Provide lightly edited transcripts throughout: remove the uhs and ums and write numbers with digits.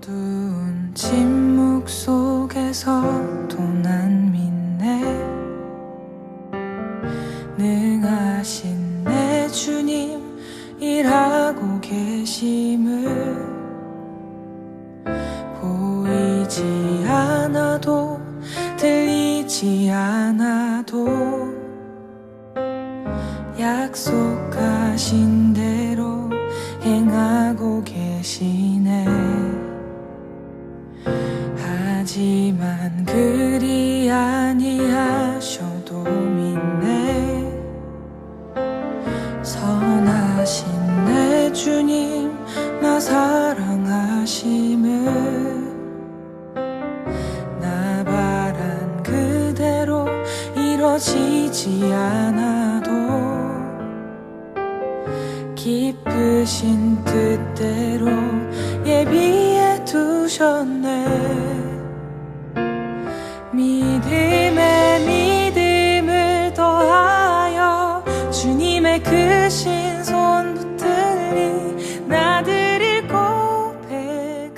어두운 침묵 속에서도 난 믿네. 능하신 내 주님 일하고 계심을 보이지 않아도 들리지 않아도 약속하신 대로 행하고 계시네. 하지만 그리 아니하셔도 믿네. 선하신 내 주님 나 사랑하심을 나 바란 그대로 이뤄지지 않아도 깊으신 뜻대로 예비해 두셨네. 믿음에 믿음을 더하여 주님의 크신 손 붙들리 나드릴 고백은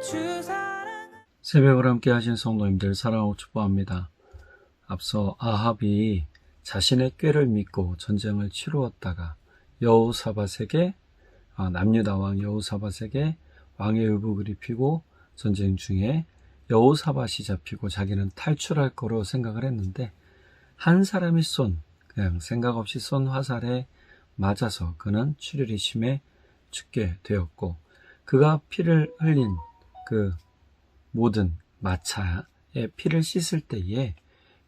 주 사랑. 새벽을 함께 하신 성도님들 사랑하고 축복합니다. 앞서 아합이 자신의 꾀를 믿고 전쟁을 치루었다가 여호사밧에게 남유다 왕 여호사밧에게 왕의 의복을 입히고 전쟁 중에 여호사밧이 잡히고 자기는 탈출할 거로 생각을 했는데 한 사람이 그냥 생각 없이 쏜 화살에 맞아서 그는 출혈이 심해 죽게 되었고, 그가 피를 흘린 그 모든 마차의 피를 씻을 때에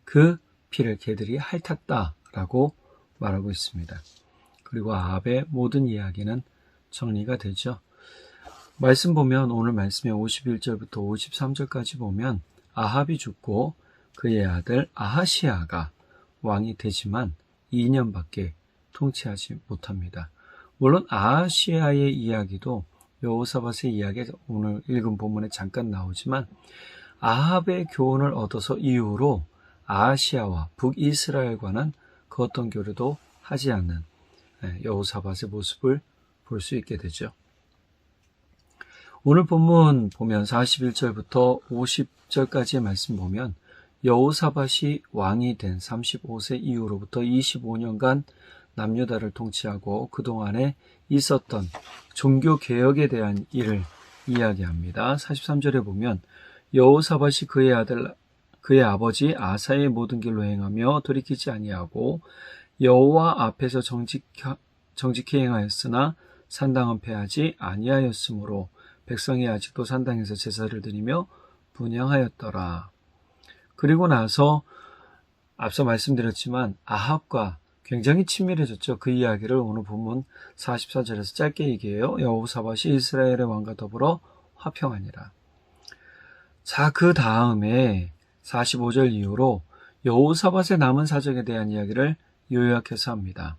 그 피를 개들이 핥았다라고 말하고 있습니다. 그리고 아합의 모든 이야기는 정리가 되죠. 말씀 보면 오늘 말씀의 51절부터 53절까지 보면 아합이 죽고 그의 아들 아하시아가 왕이 되지만 2년밖에 통치하지 못합니다. 물론 아하시아의 이야기도 여호사밧의 이야기가 오늘 읽은 본문에 잠깐 나오지만 아합의 교훈을 얻어서 이후로 아하시아와 북이스라엘과는 그 어떤 교류도 하지 않는 여호사밧의 모습을 볼 수 있게 되죠. 오늘 본문 보면 41절부터 50절까지의 말씀 보면 여호사밧이 왕이 된 35세 이후로부터 25년간 남유다를 통치하고 그동안에 있었던 종교개혁에 대한 일을 이야기합니다. 43절에 보면 여호사밧이 그의 아버지 아사의 모든 길로 행하며 돌이키지 아니하고 여호와 앞에서 정직히 행하였으나 산당은 패하지 아니하였으므로 백성이 아직도 산당에서 제사를 드리며 분향하였더라. 그리고 나서 앞서 말씀드렸지만 아합과 굉장히 친밀해졌죠. 그 이야기를 오늘 본문 44절에서 짧게 얘기해요. 여호사밧이 이스라엘의 왕과 더불어 화평하니라. 자, 그 다음에 45절 이후로 여호사밧의 남은 사적에 대한 이야기를 요약해서 합니다.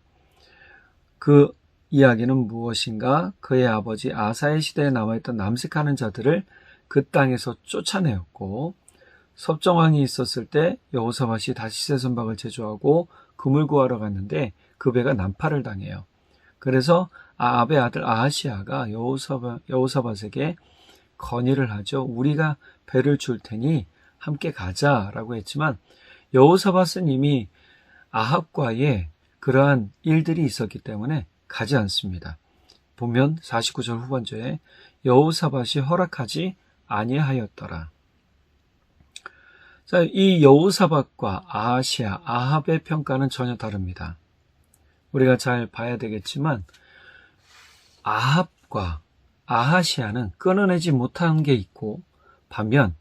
그 이야기는 무엇인가? 그의 아버지 아사의 시대에 남아있던 남색하는 자들을 그 땅에서 쫓아내었고, 섭정왕이 있었을 때 여호사밧이 다시 새 선박을 제조하고 금을 구하러 갔는데 그 배가 난파를 당해요. 그래서 아합의 아들 아하시아가 여호사밧에게 건의를 하죠. 우리가 배를 줄 테니 함께 가자라고 했지만 여호사밧은 이미 아합과의 그러한 일들이 있었기 때문에 가지 않습니다. 보면 49절 후반절에 여호사밧이 허락하지 아니하였더라. 자, 이 여호사밧과 아하시아, 아합의 평가는 전혀 다릅니다. 우리가 잘 봐야 되겠지만 아합과 아하시아는 끊어내지 못한 게 있고 반면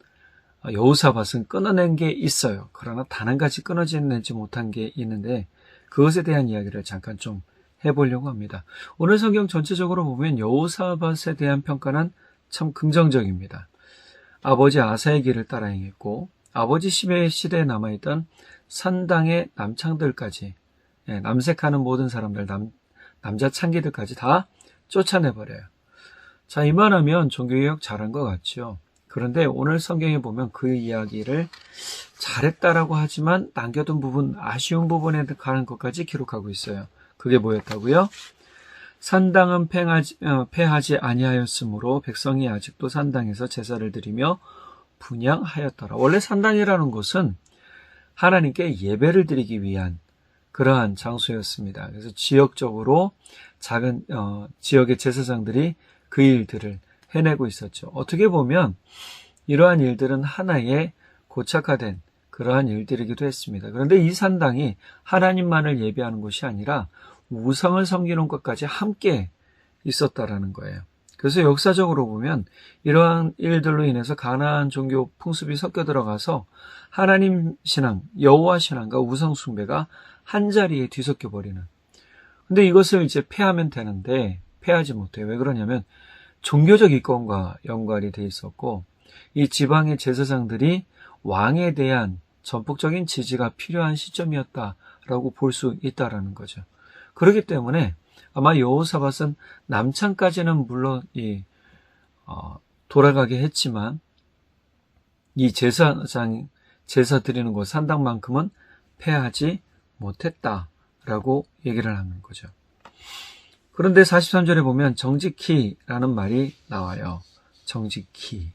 여호사밧은 끊어낸 게 있어요. 그러나 단 한 가지 끊어내지 못한 게 있는데 그것에 대한 이야기를 잠깐 좀 해보려고 합니다. 오늘 성경 전체적으로 보면 여호사밧에 대한 평가는 참 긍정적입니다. 아버지 아사의 길을 따라 행했고 아버지 시대에 남아있던 산당의 남창들까지 남색하는 모든 사람들, 남자 창기들까지 다 쫓아내버려요. 자, 이만하면 종교개혁 잘한 것 같죠. 그런데 오늘 성경에 보면 그 이야기를 잘했다라고 하지만 남겨둔 부분, 아쉬운 부분에 가는 것까지 기록하고 있어요. 그게 뭐였다고요? 산당은 폐하지 아니하였으므로 백성이 아직도 산당에서 제사를 드리며 분향하였더라. 원래 산당이라는 곳은 하나님께 예배를 드리기 위한 그러한 장소였습니다. 그래서 지역적으로 작은 지역의 제사장들이 그 일들을 해내고 있었죠. 어떻게 보면 이러한 일들은 하나의 고착화된 그러한 일들이기도 했습니다. 그런데 이 산당이 하나님만을 예배하는 곳이 아니라 우상을 섬기는 것까지 함께 있었다라는 거예요. 그래서 역사적으로 보면 이러한 일들로 인해서 가나안 종교 풍습이 섞여 들어가서 하나님 신앙, 여호와 신앙과 우상 숭배가 한 자리에 뒤섞여 버리는. 근데 이것을 이제 폐하면 되는데 폐하지 못해요. 왜 그러냐면 종교적 이권과 연관이 돼 있었고 이 지방의 제사장들이 왕에 대한 전폭적인 지지가 필요한 시점이었다라고 볼 수 있다라는 거죠. 그렇기 때문에 아마 여호사밧은 남창까지는 물론 돌아가게 했지만 이 제사 드리는 곳 산당만큼은 폐하지 못했다라고 얘기를 하는 거죠. 그런데 43절에 보면 정직히라는 말이 나와요. 정직히.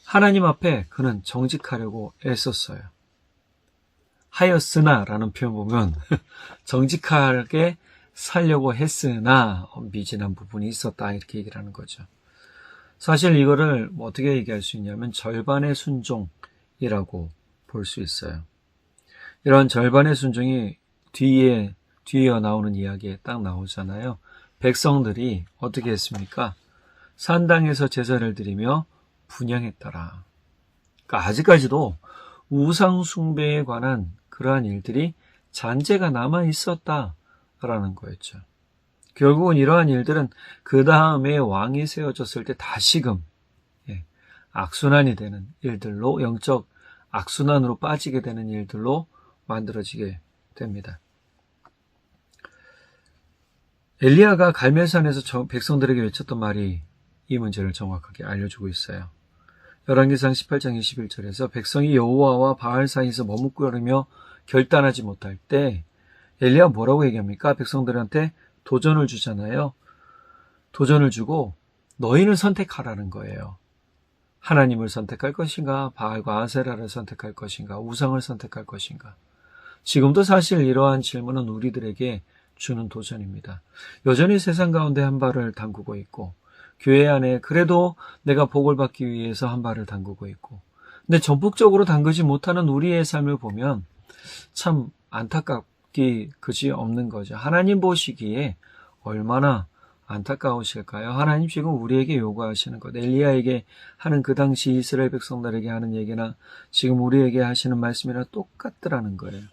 하나님 앞에 그는 정직하려고 애썼어요. 하였으나라는 표현 보면 정직하게 살려고 했으나 미진한 부분이 있었다 이렇게 얘기를 하는 거죠. 사실 이거를 어떻게 얘기할 수 있냐면 절반의 순종이라고 볼 수 있어요. 이런 절반의 순종이 뒤에 나오는 이야기에 딱 나오잖아요. 백성들이 어떻게 했습니까? 산당에서 제사를 드리며 분향했더라. 그러니까 아직까지도 우상 숭배에 관한 그러한 일들이 잔재가 남아 있었다라는 거였죠. 결국은 이러한 일들은 그 다음에 왕이 세워졌을 때 다시금 악순환이 되는 일들로 영적 악순환으로 빠지게 되는 일들로 만들어지게 됩니다. 엘리야가 갈멜산에서 백성들에게 외쳤던 말이 이 문제를 정확하게 알려주고 있어요. 열왕기상 18장 21절에서 백성이 여호와와 바알 사이에서 머뭇거리며 결단하지 못할 때 엘리야 뭐라고 얘기합니까? 백성들한테 도전을 주잖아요. 도전을 주고 너희는 선택하라는 거예요. 하나님을 선택할 것인가? 바알과 아세라를 선택할 것인가? 우상을 선택할 것인가? 지금도 사실 이러한 질문은 우리들에게 주는 도전입니다. 여전히 세상 가운데 한 발을 담그고 있고 교회 안에 그래도 내가 복을 받기 위해서 한 발을 담그고 있고 근데 전폭적으로 담그지 못하는 우리의 삶을 보면 참 안타깝기 그지 없는 거죠. 하나님 보시기에 얼마나 안타까우실까요? 하나님 지금 우리에게 요구하시는 것, 엘리야에게 하는 그 당시 이스라엘 백성들에게 하는 얘기나 지금 우리에게 하시는 말씀이랑 똑같더라는 거예요.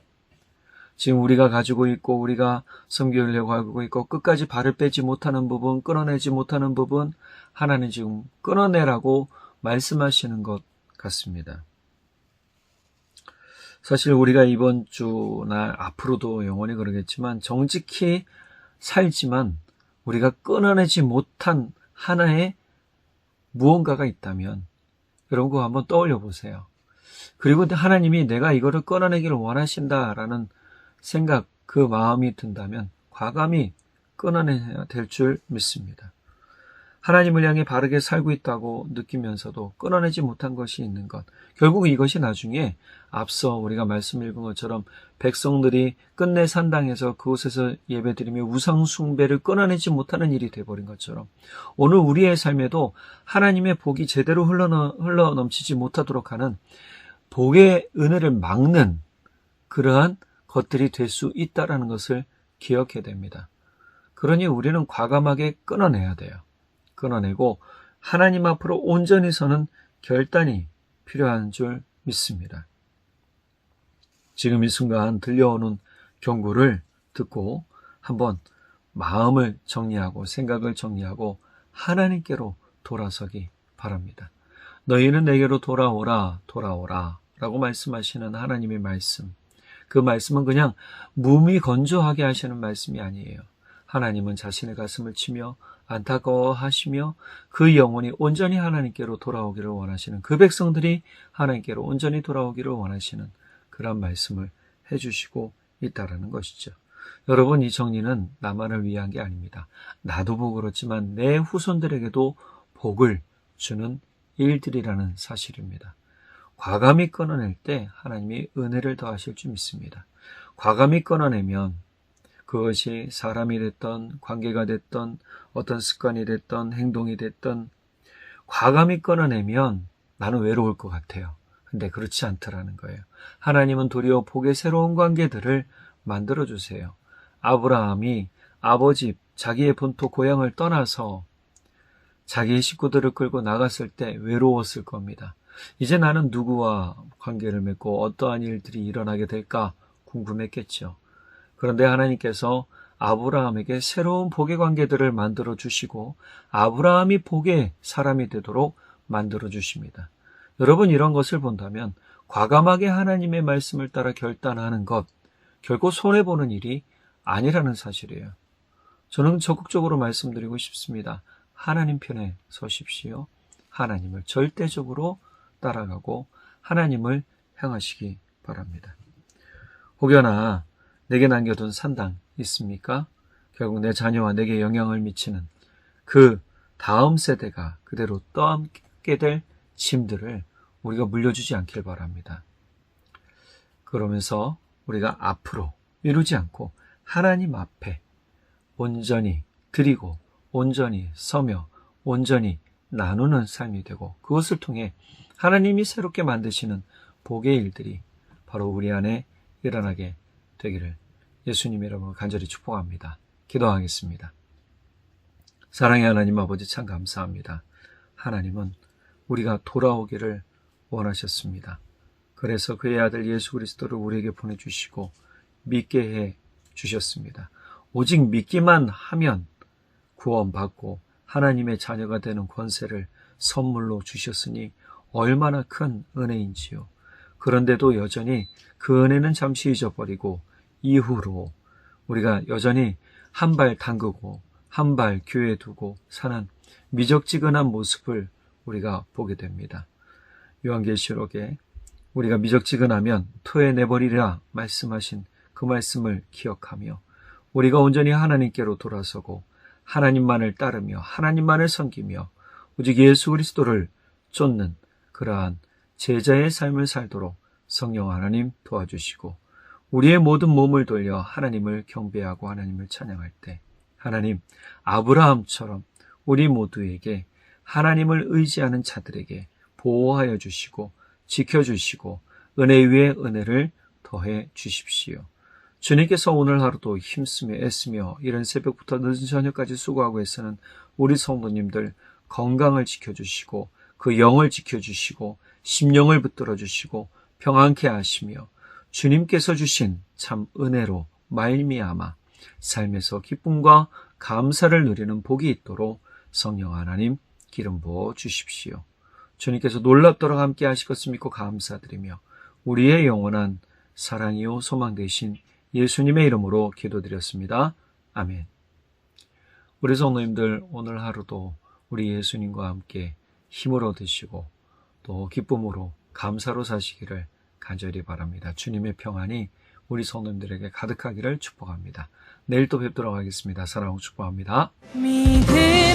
지금 우리가 가지고 있고 우리가 섬기려고 하고 있고 끝까지 발을 빼지 못하는 부분, 끊어내지 못하는 부분 하나님 지금 끊어내라고 말씀하시는 것 같습니다. 사실 우리가 이번 주나 앞으로도 영원히 그러겠지만 정직히 살지만 우리가 끊어내지 못한 하나의 무언가가 있다면 여러분 그거 한번 떠올려 보세요. 그리고 하나님이 내가 이거를 끊어내기를 원하신다라는 생각, 그 마음이 든다면 과감히 끊어내야 될 줄 믿습니다. 하나님을 향해 바르게 살고 있다고 느끼면서도 끊어내지 못한 것이 있는 것. 결국 이것이 나중에 앞서 우리가 말씀 읽은 것처럼 백성들이 끝내 산당에서 그곳에서 예배드리며 우상 숭배를 끊어내지 못하는 일이 되어버린 것처럼 오늘 우리의 삶에도 하나님의 복이 제대로 흘러넘치지 못하도록 하는 복의 은혜를 막는 그러한 것들이 될 수 있다는 것을 기억해야 됩니다. 그러니 우리는 과감하게 끊어내야 돼요. 끊어내고 하나님 앞으로 온전히 서는 결단이 필요한 줄 믿습니다. 지금 이 순간 들려오는 경고를 듣고 한번 마음을 정리하고 생각을 정리하고 하나님께로 돌아서기 바랍니다. 너희는 내게로 돌아오라 라고 말씀하시는 하나님의 말씀. 그 말씀은 그냥 무미건조하게 하시는 말씀이 아니에요. 하나님은 자신의 가슴을 치며 안타까워하시며 그 영혼이 온전히 하나님께로 돌아오기를 원하시는 그 백성들이 하나님께로 온전히 돌아오기를 원하시는 그런 말씀을 해주시고 있다라는 것이죠. 여러분, 이 정리는 나만을 위한 게 아닙니다. 나도 복 그렇지만 내 후손들에게도 복을 주는 일들이라는 사실입니다. 과감히 끊어낼 때 하나님이 은혜를 더하실 줄 믿습니다. 과감히 끊어내면 그것이 사람이 됐던 관계가 됐던 어떤 습관이 됐던 행동이 됐던 과감히 끊어내면 나는 외로울 것 같아요. 근데 그렇지 않더라는 거예요. 하나님은 도리어 복의 새로운 관계들을 만들어주세요. 아브라함이 아버지 자기의 본토 고향을 떠나서 자기의 식구들을 끌고 나갔을 때 외로웠을 겁니다. 이제 나는 누구와 관계를 맺고 어떠한 일들이 일어나게 될까 궁금했겠죠. 그런데 하나님께서 아브라함에게 새로운 복의 관계들을 만들어 주시고 아브라함이 복의 사람이 되도록 만들어 주십니다. 여러분, 이런 것을 본다면 과감하게 하나님의 말씀을 따라 결단하는 것 결코 손해보는 일이 아니라는 사실이에요. 저는 적극적으로 말씀드리고 싶습니다. 하나님 편에 서십시오. 하나님을 절대적으로 따라가고 하나님을 향하시기 바랍니다. 혹여나 내게 남겨둔 산당 있습니까? 결국 내 자녀와 내게 영향을 미치는 그 다음 세대가 그대로 떠안게 될 짐들을 우리가 물려주지 않길 바랍니다. 그러면서 우리가 앞으로 미루지 않고 하나님 앞에 온전히 드리고 온전히 서며 온전히 나누는 삶이 되고 그것을 통해 하나님이 새롭게 만드시는 복의 일들이 바로 우리 안에 일어나게 되기를 예수님의 이름으로 간절히 축복합니다. 기도하겠습니다. 사랑의 하나님 아버지, 참 감사합니다. 하나님은 우리가 돌아오기를 원하셨습니다. 그래서 그의 아들 예수 그리스도를 우리에게 보내주시고 믿게 해 주셨습니다. 오직 믿기만 하면 구원받고 하나님의 자녀가 되는 권세를 선물로 주셨으니 얼마나 큰 은혜인지요. 그런데도 여전히 그 은혜는 잠시 잊어버리고 이후로 우리가 여전히 한 발 담그고 한 발 교회에 두고 사는 미적지근한 모습을 우리가 보게 됩니다. 요한계시록에 우리가 미적지근하면 토해내버리라 말씀하신 그 말씀을 기억하며 우리가 온전히 하나님께로 돌아서고 하나님만을 따르며 하나님만을 섬기며 오직 예수 그리스도를 쫓는 그러한 제자의 삶을 살도록 성령 하나님 도와주시고 우리의 모든 몸을 돌려 하나님을 경배하고 하나님을 찬양할 때 하나님, 아브라함처럼 우리 모두에게 하나님을 의지하는 자들에게 보호하여 주시고 지켜주시고 은혜 위에 은혜를 더해 주십시오. 주님께서 오늘 하루도 힘쓰며 애쓰며 이른 새벽부터 늦은 저녁까지 수고하고 애쓰는 우리 성도님들 건강을 지켜주시고 그 영을 지켜주시고 심령을 붙들어 주시고 평안케 하시며 주님께서 주신 참 은혜로 말미암아 삶에서 기쁨과 감사를 누리는 복이 있도록 성령 하나님 기름 부어 주십시오. 주님께서 놀랍도록 함께 하실 것을 믿고 감사드리며 우리의 영원한 사랑이요 소망 되신 예수님의 이름으로 기도드렸습니다. 아멘. 우리 성도님들 오늘 하루도 우리 예수님과 함께 힘을 얻으시고 또 기쁨으로 감사로 사시기를 간절히 바랍니다. 주님의 평안이 우리 성도님들에게 가득하기를 축복합니다. 내일 또 뵙도록 하겠습니다. 사랑하고 축복합니다. 믿음의